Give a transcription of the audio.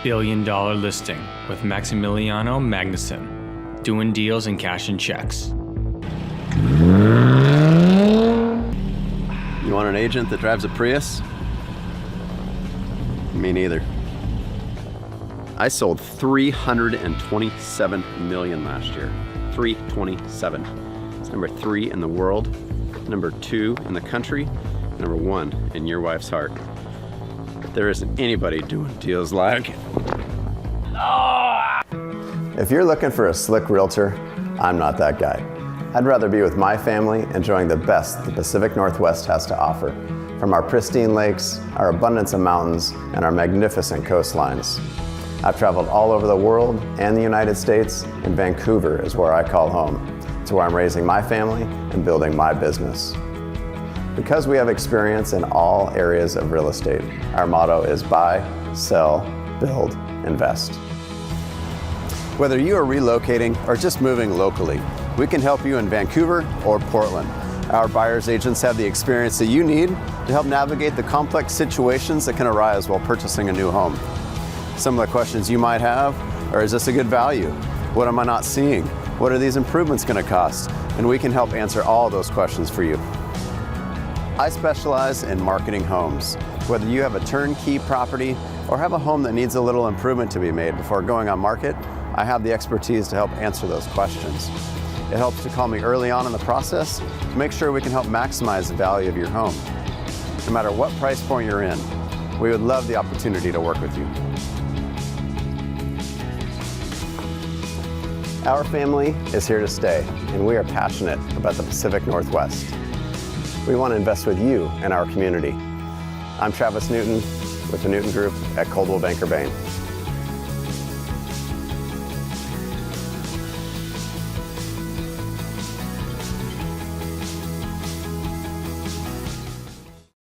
billion-dollar listing with Maximiliano Magnuson, doing deals in cash and checks. You want an agent that drives a Prius? Me neither. I sold 327 million last year. 327. It's number 3 in the world, number 2 in the country, number 1 in your wife's heart. There isn't anybody doing deals like it. If you're looking for a slick realtor, I'm not that guy. I'd rather be with my family enjoying the best the Pacific Northwest has to offer, from our pristine lakes, our abundance of mountains, and our magnificent coastlines. I've traveled all over the world and the United States, and Vancouver is where I call home. It's where I'm raising my family and building my business. Because we have experience in all areas of real estate, our motto is buy, sell, build, invest. Whether you are relocating or just moving locally, we can help you in Vancouver or Portland. Our buyer's agents have the experience that you need to help navigate the complex situations that can arise while purchasing a new home. Some of the questions you might have are, is this a good value? What am I not seeing? What are these improvements going to cost? And we can help answer all of those questions for you. I specialize in marketing homes. Whether you have a turnkey property or have a home that needs a little improvement to be made before going on market, I have the expertise to help answer those questions. It helps to call me early on in the process to make sure we can help maximize the value of your home. No matter what price point you're in, we would love the opportunity to work with you. Our family is here to stay, and we are passionate about the Pacific Northwest. We want to invest with you and our community. I'm Travis Newton with the Newton Group at Coldwell Banker Bain.